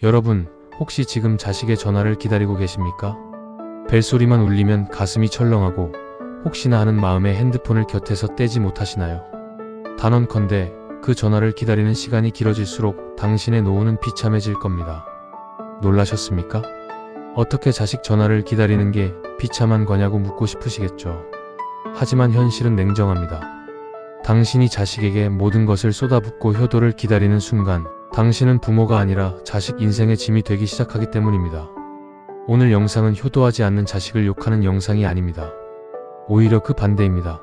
여러분, 혹시 지금 자식의 전화를 기다리고 계십니까? 벨소리만 울리면 가슴이 철렁하고 혹시나 하는 마음에 핸드폰을 곁에서 떼지 못하시나요? 단언컨대 그 전화를 기다리는 시간이 길어질수록 당신의 노후는 비참해질 겁니다. 놀라셨습니까? 어떻게 자식 전화를 기다리는 게 비참한 거냐고 묻고 싶으시겠죠. 하지만 현실은 냉정합니다. 당신이 자식에게 모든 것을 쏟아붓고 효도를 기다리는 순간 당신은 부모가 아니라 자식 인생의 짐이 되기 시작하기 때문입니다. 오늘 영상은 효도하지 않는 자식을 욕하는 영상이 아닙니다. 오히려 그 반대입니다.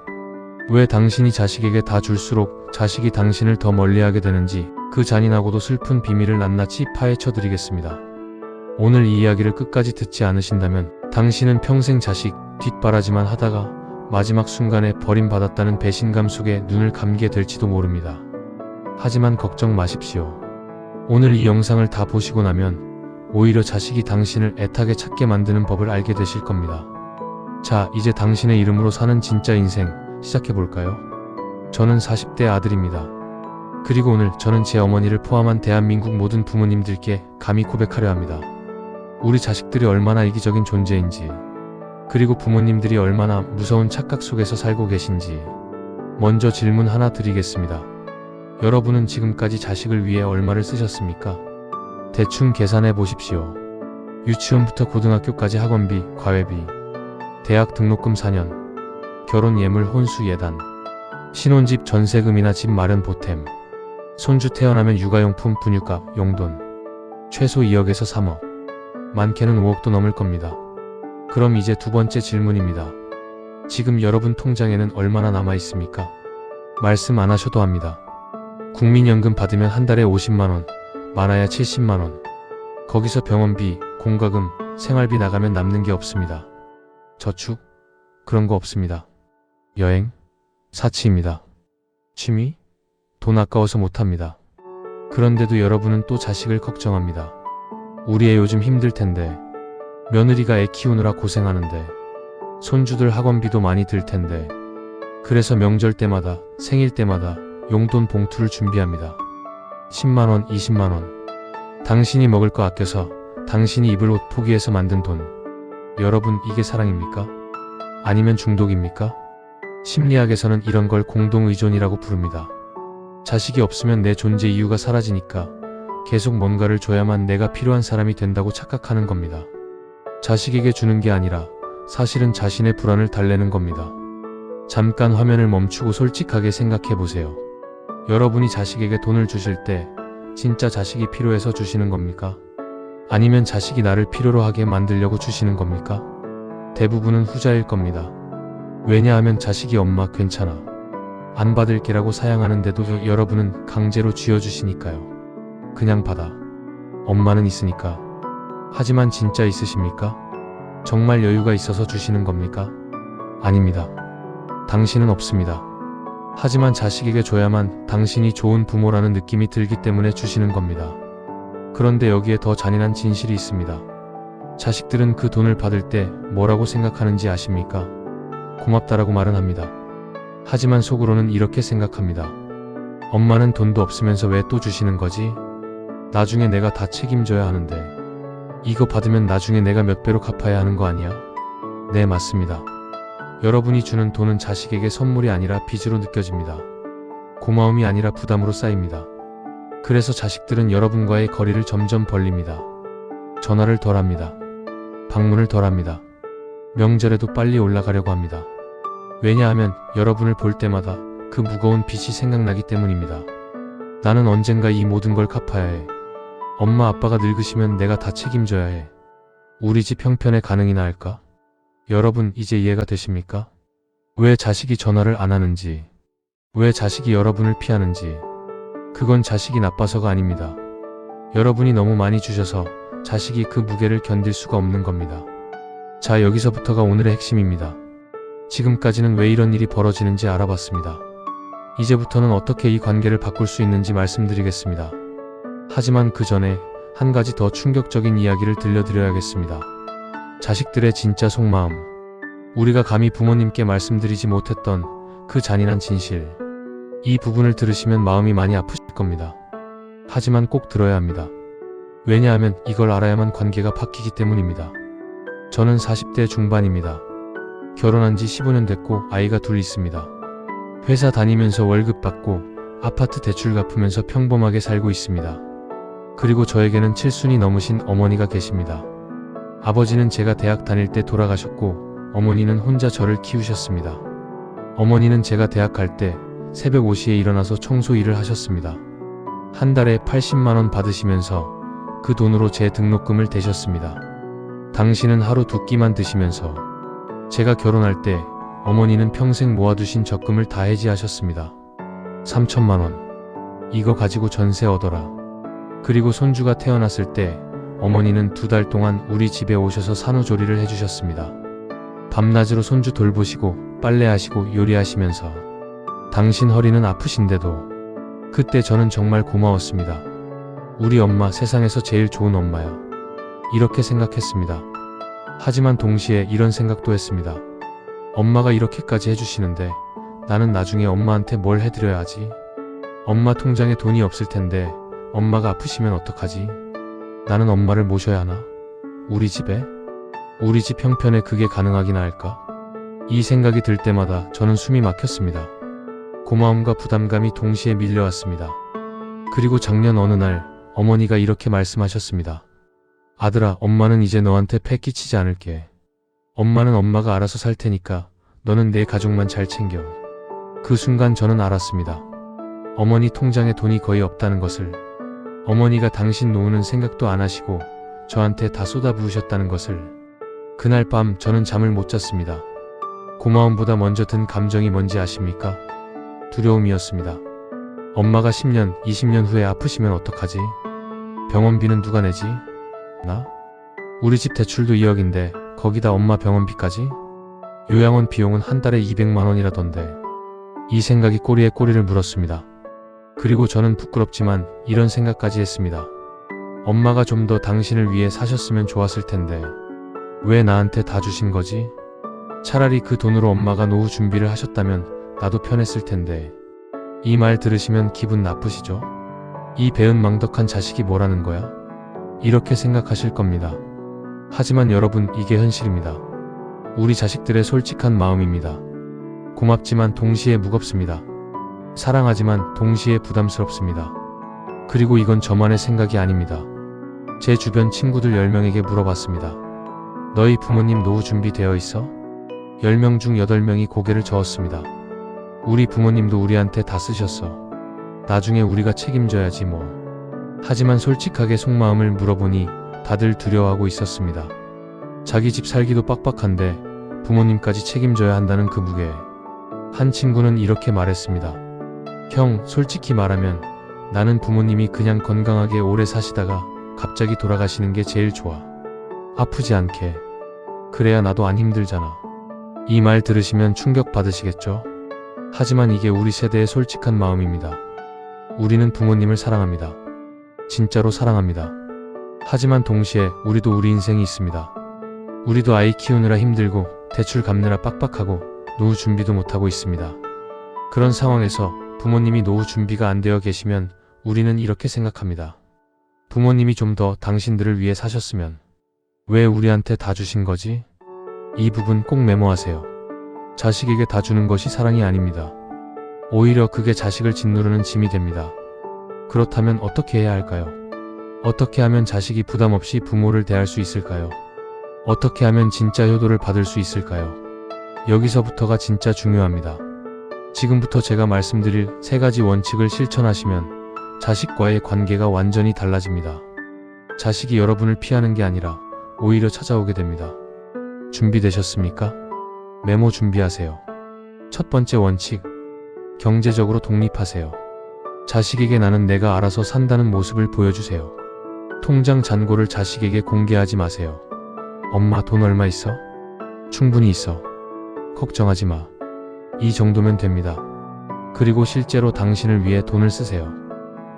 왜 당신이 자식에게 다 줄수록 자식이 당신을 더 멀리하게 되는지 그 잔인하고도 슬픈 비밀을 낱낱이 파헤쳐 드리겠습니다. 오늘 이 이야기를 끝까지 듣지 않으신다면 당신은 평생 자식 뒷바라지만 하다가 마지막 순간에 버림받았다는 배신감 속에 눈을 감게 될지도 모릅니다. 하지만 걱정 마십시오. 오늘 이 영상을 다 보시고 나면 오히려 자식이 당신을 애타게 찾게 만드는 법을 알게 되실 겁니다. 자, 이제 당신의 이름으로 사는 진짜 인생 시작해볼까요? 저는 40대 아들입니다. 그리고 오늘 저는 제 어머니를 포함한 대한민국 모든 부모님들께 감히 고백하려 합니다. 우리 자식들이 얼마나 이기적인 존재인지, 그리고 부모님들이 얼마나 무서운 착각 속에서 살고 계신지. 먼저 질문 하나 드리겠습니다. 여러분은 지금까지 자식을 위해 얼마를 쓰셨습니까? 대충 계산해 보십시오. 유치원부터 고등학교까지 학원비, 과외비, 대학 등록금 4년, 결혼 예물, 혼수 예단, 신혼집 전세금이나 집 마련 보탬, 손주 태어나면 육아용품, 분유값, 용돈, 최소 2억에서 3억, 많게는 5억도 넘을 겁니다. 그럼 이제 두 번째 질문입니다. 지금 여러분 통장에는 얼마나 남아 있습니까? 말씀 안 하셔도 합니다. 국민연금 받으면 한 달에 50만원, 많아야 70만원. 거기서 병원비, 공과금, 생활비 나가면 남는 게 없습니다. 저축? 그런 거 없습니다. 여행? 사치입니다. 취미? 돈 아까워서 못합니다. 그런데도 여러분은 또 자식을 걱정합니다. 우리 애 요즘 힘들 텐데, 며느리가 애 키우느라 고생하는데, 손주들 학원비도 많이 들 텐데, 그래서 명절 때마다, 생일 때마다 용돈 봉투를 준비합니다. 10만원, 20만원. 당신이 먹을 거 아껴서 당신이 입을 옷 포기해서 만든 돈. 여러분, 이게 사랑입니까? 아니면 중독입니까? 심리학에서는 이런 걸 공동의존이라고 부릅니다. 자식이 없으면 내 존재 이유가 사라지니까 계속 뭔가를 줘야만 내가 필요한 사람이 된다고 착각하는 겁니다. 자식에게 주는 게 아니라 사실은 자신의 불안을 달래는 겁니다. 잠깐 화면을 멈추고 솔직하게 생각해 보세요. 여러분이 자식에게 돈을 주실 때 진짜 자식이 필요해서 주시는 겁니까? 아니면 자식이 나를 필요로 하게 만들려고 주시는 겁니까? 대부분은 후자일 겁니다. 왜냐하면 자식이 엄마 괜찮아, 안 받을게라고 사양하는데도 여러분은 강제로 쥐어주시니까요. 그냥 받아. 엄마는 있으니까. 하지만 진짜 있으십니까? 정말 여유가 있어서 주시는 겁니까? 아닙니다. 당신은 없습니다. 하지만 자식에게 줘야만 당신이 좋은 부모라는 느낌이 들기 때문에 주시는 겁니다. 그런데 여기에 더 잔인한 진실이 있습니다. 자식들은 그 돈을 받을 때 뭐라고 생각하는지 아십니까? 고맙다라고 말은 합니다. 하지만 속으로는 이렇게 생각합니다. 엄마는 돈도 없으면서 왜 또 주시는 거지? 나중에 내가 다 책임져야 하는데, 이거 받으면 나중에 내가 몇 배로 갚아야 하는 거 아니야? 네, 맞습니다. 여러분이 주는 돈은 자식에게 선물이 아니라 빚으로 느껴집니다. 고마움이 아니라 부담으로 쌓입니다. 그래서 자식들은 여러분과의 거리를 점점 벌립니다. 전화를 덜 합니다. 방문을 덜 합니다. 명절에도 빨리 올라가려고 합니다. 왜냐하면 여러분을 볼 때마다 그 무거운 빚이 생각나기 때문입니다. 나는 언젠가 이 모든 걸 갚아야 해. 엄마 아빠가 늙으시면 내가 다 책임져야 해. 우리 집 형편에 가능이나 할까? 여러분, 이제 이해가 되십니까? 왜 자식이 전화를 안 하는지, 왜 자식이 여러분을 피하는지. 그건 자식이 나빠서가 아닙니다. 여러분이 너무 많이 주셔서 자식이 그 무게를 견딜 수가 없는 겁니다. 자, 여기서부터가 오늘의 핵심입니다. 지금까지는 왜 이런 일이 벌어지는지 알아봤습니다. 이제부터는 어떻게 이 관계를 바꿀 수 있는지 말씀드리겠습니다. 하지만 그 전에 한 가지 더 충격적인 이야기를 들려드려야겠습니다. 자식들의 진짜 속마음. 우리가 감히 부모님께 말씀드리지 못했던 그 잔인한 진실. 이 부분을 들으시면 마음이 많이 아프실 겁니다. 하지만 꼭 들어야 합니다. 왜냐하면 이걸 알아야만 관계가 바뀌기 때문입니다. 저는 40대 중반입니다. 결혼한 지 15년 됐고 아이가 둘 있습니다. 회사 다니면서 월급 받고 아파트 대출 갚으면서 평범하게 살고 있습니다. 그리고 저에게는 칠순이 넘으신 어머니가 계십니다. 아버지는 제가 대학 다닐 때 돌아가셨고 어머니는 혼자 저를 키우셨습니다. 어머니는 제가 대학 갈 때 새벽 5시에 일어나서 청소 일을 하셨습니다. 한 달에 80만 원 받으시면서 그 돈으로 제 등록금을 대셨습니다. 당신은 하루 두 끼만 드시면서 제가 결혼할 때 어머니는 평생 모아두신 적금을 다 해지하셨습니다. 3천만 원. 이거 가지고 전세 얻어라. 그리고 손주가 태어났을 때 어머니는 2달 동안 우리 집에 오셔서 산후조리를 해주셨습니다. 밤낮으로 손주 돌보시고 빨래하시고 요리하시면서 당신 허리는 아프신데도 그때 저는 정말 고마웠습니다. 우리 엄마 세상에서 제일 좋은 엄마야. 이렇게 생각했습니다. 하지만 동시에 이런 생각도 했습니다. 엄마가 이렇게까지 해주시는데 나는 나중에 엄마한테 뭘 해드려야 하지? 엄마 통장에 돈이 없을 텐데 엄마가 아프시면 어떡하지? 나는 엄마를 모셔야 하나? 우리 집에? 우리 집 형편에 그게 가능하기나 할까? 이 생각이 들 때마다 저는 숨이 막혔습니다. 고마움과 부담감이 동시에 밀려왔습니다. 그리고 작년 어느 날 어머니가 이렇게 말씀하셨습니다. 아들아, 엄마는 이제 너한테 패 끼치지 않을게. 엄마는 엄마가 알아서 살 테니까 너는 내 가족만 잘 챙겨. 그 순간 저는 알았습니다. 어머니 통장에 돈이 거의 없다는 것을. 어머니가 당신 노후는 생각도 안 하시고 저한테 다 쏟아부으셨다는 것을. 그날 밤 저는 잠을 못 잤습니다. 고마움보다 먼저 든 감정이 뭔지 아십니까? 두려움이었습니다. 엄마가 10년, 20년 후에 아프시면 어떡하지? 병원비는 누가 내지? 나? 우리 집 대출도 2억인데 거기다 엄마 병원비까지? 요양원 비용은 한 달에 200만 원이라던데. 이 생각이 꼬리에 꼬리를 물었습니다. 그리고 저는 부끄럽지만 이런 생각까지 했습니다. 엄마가 좀 더 당신을 위해 사셨으면 좋았을 텐데 왜 나한테 다 주신 거지? 차라리 그 돈으로 엄마가 노후 준비를 하셨다면 나도 편했을 텐데. 이 말 들으시면 기분 나쁘시죠? 이 배은망덕한 자식이 뭐라는 거야? 이렇게 생각하실 겁니다. 하지만 여러분, 이게 현실입니다. 우리 자식들의 솔직한 마음입니다. 고맙지만 동시에 무겁습니다. 사랑하지만 동시에 부담스럽습니다. 그리고 이건 저만의 생각이 아닙니다. 제 주변 친구들 10명에게 물어봤습니다. 너희 부모님 노후 준비되어 있어? 10명 중 8명이 고개를 저었습니다. 우리 부모님도 우리한테 다 쓰셨어. 나중에 우리가 책임져야지 뭐. 하지만 솔직하게 속마음을 물어보니 다들 두려워하고 있었습니다. 자기 집 살기도 빡빡한데 부모님까지 책임져야 한다는 그 무게. 한 친구는 이렇게 말했습니다. 형, 솔직히 말하면 나는 부모님이 그냥 건강하게 오래 사시다가 갑자기 돌아가시는 게 제일 좋아. 아프지 않게. 그래야 나도 안 힘들잖아. 이 말 들으시면 충격 받으시겠죠? 하지만 이게 우리 세대의 솔직한 마음입니다. 우리는 부모님을 사랑합니다. 진짜로 사랑합니다. 하지만 동시에 우리도 우리 인생이 있습니다. 우리도 아이 키우느라 힘들고 대출 갚느라 빡빡하고 노후 준비도 못하고 있습니다. 그런 상황에서 부모님이 노후 준비가 안 되어 계시면 우리는 이렇게 생각합니다. 부모님이 좀 더 당신들을 위해 사셨으면 왜 우리한테 다 주신 거지? 이 부분 꼭 메모하세요. 자식에게 다 주는 것이 사랑이 아닙니다. 오히려 그게 자식을 짓누르는 짐이 됩니다. 그렇다면 어떻게 해야 할까요? 어떻게 하면 자식이 부담 없이 부모를 대할 수 있을까요? 어떻게 하면 진짜 효도를 받을 수 있을까요? 여기서부터가 진짜 중요합니다. 지금부터 제가 말씀드릴 3가지 원칙을 실천하시면 자식과의 관계가 완전히 달라집니다. 자식이 여러분을 피하는 게 아니라 오히려 찾아오게 됩니다. 준비되셨습니까? 메모 준비하세요. 첫 번째 원칙, 경제적으로 독립하세요. 자식에게 나는 내가 알아서 산다는 모습을 보여주세요. 통장 잔고를 자식에게 공개하지 마세요. 엄마 돈 얼마 있어? 충분히 있어. 걱정하지 마. 이 정도면 됩니다. 그리고 실제로 당신을 위해 돈을 쓰세요.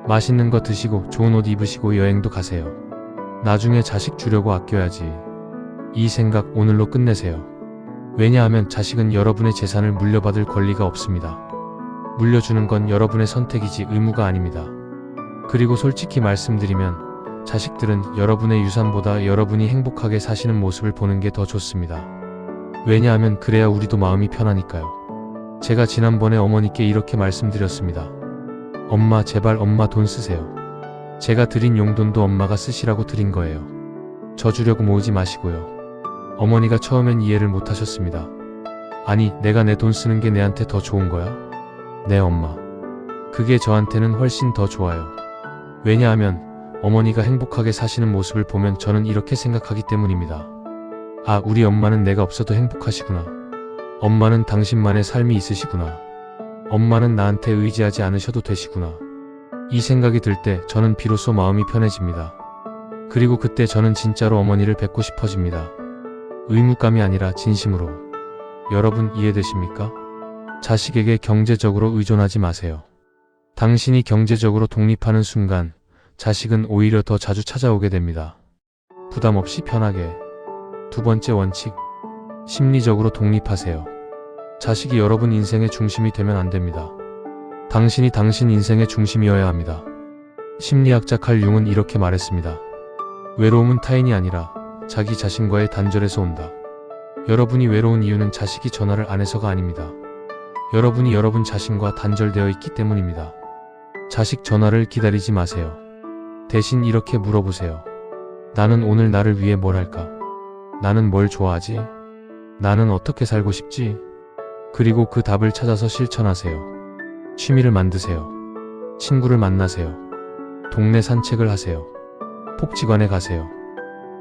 맛있는 거 드시고 좋은 옷 입으시고 여행도 가세요. 나중에 자식 주려고 아껴야지. 이 생각 오늘로 끝내세요. 왜냐하면 자식은 여러분의 재산을 물려받을 권리가 없습니다. 물려주는 건 여러분의 선택이지 의무가 아닙니다. 그리고 솔직히 말씀드리면 자식들은 여러분의 유산보다 여러분이 행복하게 사시는 모습을 보는 게 더 좋습니다. 왜냐하면 그래야 우리도 마음이 편하니까요. 제가 지난번에 어머니께 이렇게 말씀드렸습니다. 엄마, 제발 엄마 돈 쓰세요. 제가 드린 용돈도 엄마가 쓰시라고 드린 거예요. 저 주려고 모으지 마시고요. 어머니가 처음엔 이해를 못 하셨습니다. 아니, 내가 내 돈 쓰는 게 내한테 더 좋은 거야? 네, 엄마. 그게 저한테는 훨씬 더 좋아요. 왜냐하면 어머니가 행복하게 사시는 모습을 보면 저는 이렇게 생각하기 때문입니다. 아, 우리 엄마는 내가 없어도 행복하시구나. 엄마는 당신만의 삶이 있으시구나. 엄마는 나한테 의지하지 않으셔도 되시구나. 이 생각이 들 때 저는 비로소 마음이 편해집니다. 그리고 그때 저는 진짜로 어머니를 뵙고 싶어집니다. 의무감이 아니라 진심으로. 여러분 이해되십니까? 자식에게 경제적으로 의존하지 마세요. 당신이 경제적으로 독립하는 순간 자식은 오히려 더 자주 찾아오게 됩니다. 부담 없이 편하게. 두 번째 원칙, 심리적으로 독립하세요. 자식이 여러분 인생의 중심이 되면 안 됩니다. 당신이 당신 인생의 중심이어야 합니다. 심리학자 칼 융은 이렇게 말했습니다. 외로움은 타인이 아니라 자기 자신과의 단절에서 온다. 여러분이 외로운 이유는 자식이 전화를 안 해서가 아닙니다. 여러분이 여러분 자신과 단절되어 있기 때문입니다. 자식 전화를 기다리지 마세요. 대신 이렇게 물어보세요. 나는 오늘 나를 위해 뭘 할까? 나는 뭘 좋아하지? 나는 어떻게 살고 싶지? 그리고 그 답을 찾아서 실천하세요. 취미를 만드세요. 친구를 만나세요. 동네 산책을 하세요. 복지관에 가세요.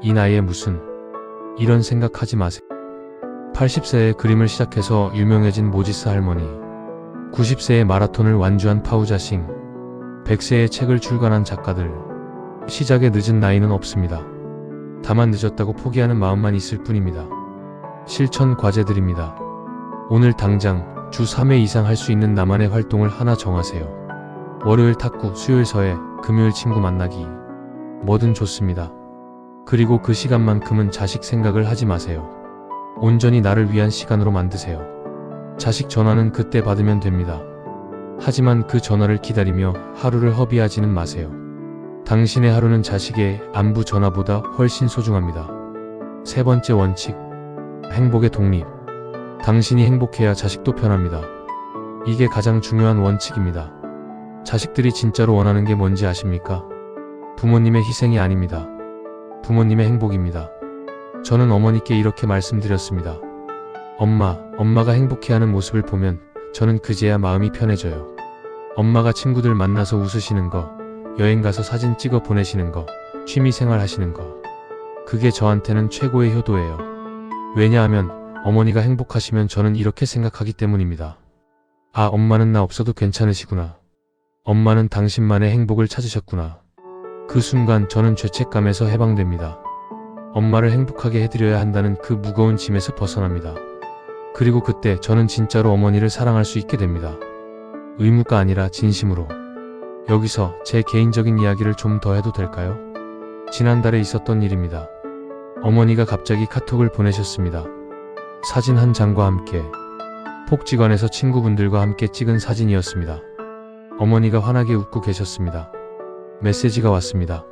이 나이에 무슨 이런 생각하지 마세요. 80세에 그림을 시작해서 유명해진 모지스 할머니, 90세에 마라톤을 완주한 파우자싱, 100세에 책을 출간한 작가들, 시작에 늦은 나이는 없습니다. 다만 늦었다고 포기하는 마음만 있을 뿐입니다. 실천 과제드립니다. 오늘 당장 주 3회 이상 할 수 있는 나만의 활동을 하나 정하세요. 월요일 탁구, 수요일 서예, 금요일 친구 만나기. 뭐든 좋습니다. 그리고 그 시간만큼은 자식 생각을 하지 마세요. 온전히 나를 위한 시간으로 만드세요. 자식 전화는 그때 받으면 됩니다. 하지만 그 전화를 기다리며 하루를 허비하지는 마세요. 당신의 하루는 자식의 안부 전화보다 훨씬 소중합니다. 세 번째 원칙, 행복의 독립. 당신이 행복해야 자식도 편합니다. 이게 가장 중요한 원칙입니다. 자식들이 진짜로 원하는 게 뭔지 아십니까? 부모님의 희생이 아닙니다. 부모님의 행복입니다. 저는 어머니께 이렇게 말씀드렸습니다. 엄마가 행복해하는 모습을 보면 저는 그제야 마음이 편해져요. 엄마가 친구들 만나서 웃으시는 거, 여행 가서 사진 찍어 보내시는 거, 취미생활 하시는 거. 그게 저한테는 최고의 효도예요. 왜냐하면 어머니가 행복하시면 저는 이렇게 생각하기 때문입니다. 아, 엄마는 나 없어도 괜찮으시구나. 엄마는 당신만의 행복을 찾으셨구나. 그 순간 저는 죄책감에서 해방됩니다. 엄마를 행복하게 해드려야 한다는 그 무거운 짐에서 벗어납니다. 그리고 그때 저는 진짜로 어머니를 사랑할 수 있게 됩니다. 의무가 아니라 진심으로. 여기서 제 개인적인 이야기를 좀 더 해도 될까요? 지난달에 있었던 일입니다. 어머니가 갑자기 카톡을 보내셨습니다. 사진 한 장과 함께. 복지관에서 친구분들과 함께 찍은 사진이었습니다. 어머니가 환하게 웃고 계셨습니다. 메시지가 왔습니다.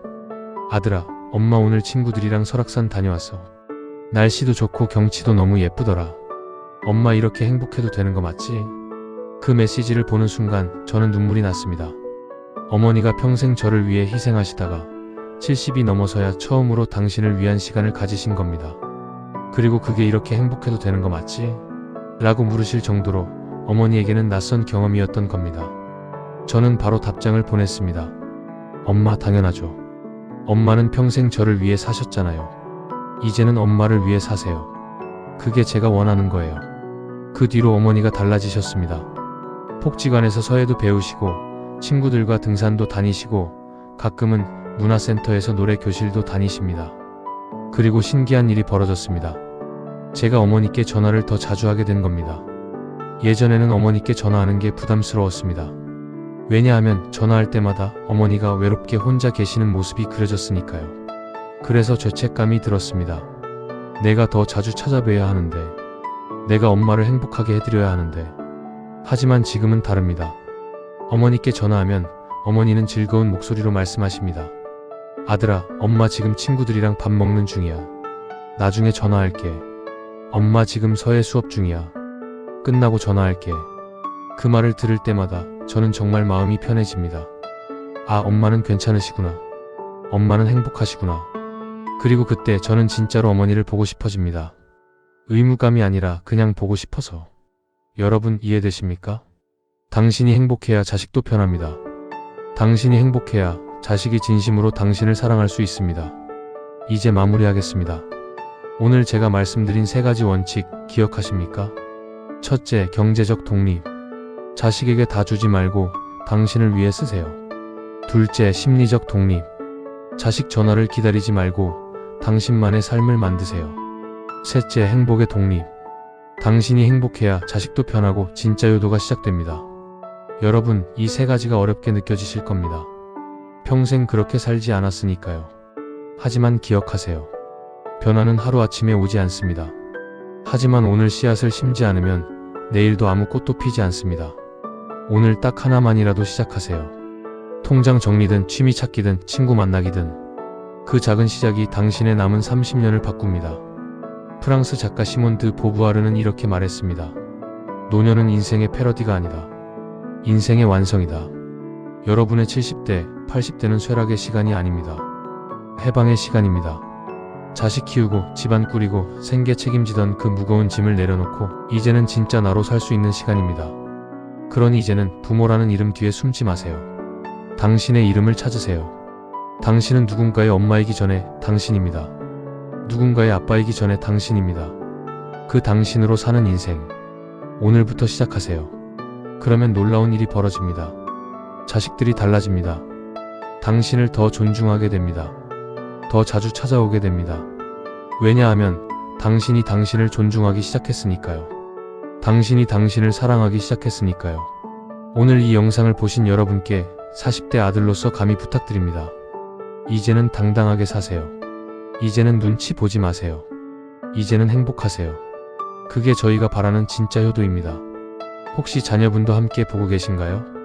아들아, 엄마 오늘 친구들이랑 설악산 다녀왔어. 날씨도 좋고 경치도 너무 예쁘더라. 엄마 이렇게 행복해도 되는 거 맞지? 그 메시지를 보는 순간 저는 눈물이 났습니다. 어머니가 평생 저를 위해 희생하시다가 70이 넘어서야 처음으로 당신을 위한 시간을 가지신 겁니다. 그리고 그게 이렇게 행복해도 되는 거 맞지? 라고 물으실 정도로 어머니에게는 낯선 경험이었던 겁니다. 저는 바로 답장을 보냈습니다. 엄마, 당연하죠. 엄마는 평생 저를 위해 사셨잖아요. 이제는 엄마를 위해 사세요. 그게 제가 원하는 거예요. 그 뒤로 어머니가 달라지셨습니다. 복지관에서 서예도 배우시고 친구들과 등산도 다니시고 가끔은 문화센터에서 노래 교실도 다니십니다. 그리고 신기한 일이 벌어졌습니다. 제가 어머니께 전화를 더 자주 하게 된 겁니다. 예전에는 어머니께 전화하는 게 부담스러웠습니다. 왜냐하면 전화할 때마다 어머니가 외롭게 혼자 계시는 모습이 그려졌으니까요. 그래서 죄책감이 들었습니다. 내가 더 자주 찾아뵈야 하는데, 내가 엄마를 행복하게 해드려야 하는데. 하지만 지금은 다릅니다. 어머니께 전화하면 어머니는 즐거운 목소리로 말씀하십니다. 아들아, 엄마 지금 친구들이랑 밥 먹는 중이야. 나중에 전화할게. 엄마 지금 서예 수업 중이야. 끝나고 전화할게. 그 말을 들을 때마다 저는 정말 마음이 편해집니다. 아, 엄마는 괜찮으시구나. 엄마는 행복하시구나. 그리고 그때 저는 진짜로 어머니를 보고 싶어집니다. 의무감이 아니라 그냥 보고 싶어서. 여러분 이해되십니까? 당신이 행복해야 자식도 편합니다. 당신이 행복해야 자식이 진심으로 당신을 사랑할 수 있습니다. 이제 마무리하겠습니다. 오늘 제가 말씀드린 3가지 원칙 기억하십니까? 첫째, 경제적 독립. 자식에게 다 주지 말고 당신을 위해 쓰세요. 둘째, 심리적 독립. 자식 전화를 기다리지 말고 당신만의 삶을 만드세요. 셋째, 행복의 독립. 당신이 행복해야 자식도 편하고 진짜 효도가 시작됩니다. 여러분, 이 3가지가 어렵게 느껴지실 겁니다. 평생 그렇게 살지 않았으니까요. 하지만 기억하세요. 변화는 하루아침에 오지 않습니다. 하지만 오늘 씨앗을 심지 않으면 내일도 아무 꽃도 피지 않습니다. 오늘 딱 하나만이라도 시작하세요. 통장 정리든 취미 찾기든 친구 만나기든 그 작은 시작이 당신의 남은 30년을 바꿉니다. 프랑스 작가 시몬 드 보부아르는 이렇게 말했습니다. 노년은 인생의 패러디가 아니다. 인생의 완성이다. 여러분의 70대, 80대는 쇠락의 시간이 아닙니다. 해방의 시간입니다. 자식 키우고 집안 꾸리고 생계 책임지던 그 무거운 짐을 내려놓고 이제는 진짜 나로 살 수 있는 시간입니다. 그러니 이제는 부모라는 이름 뒤에 숨지 마세요. 당신의 이름을 찾으세요. 당신은 누군가의 엄마이기 전에 당신입니다. 누군가의 아빠이기 전에 당신입니다. 그 당신으로 사는 인생. 오늘부터 시작하세요. 그러면 놀라운 일이 벌어집니다. 자식들이 달라집니다. 당신을 더 존중하게 됩니다. 더 자주 찾아오게 됩니다. 왜냐하면 당신이 당신을 존중하기 시작했으니까요. 당신이 당신을 사랑하기 시작했으니까요. 오늘 이 영상을 보신 여러분께 40대 아들로서 감히 부탁드립니다. 이제는 당당하게 사세요. 이제는 눈치 보지 마세요. 이제는 행복하세요. 그게 저희가 바라는 진짜 효도입니다. 혹시 자녀분도 함께 보고 계신가요?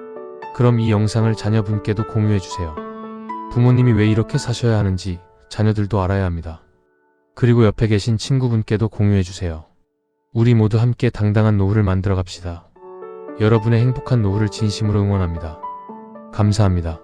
그럼 이 영상을 자녀분께도 공유해주세요. 부모님이 왜 이렇게 사셔야 하는지 자녀들도 알아야 합니다. 그리고 옆에 계신 친구분께도 공유해주세요. 우리 모두 함께 당당한 노후를 만들어 갑시다. 여러분의 행복한 노후를 진심으로 응원합니다. 감사합니다.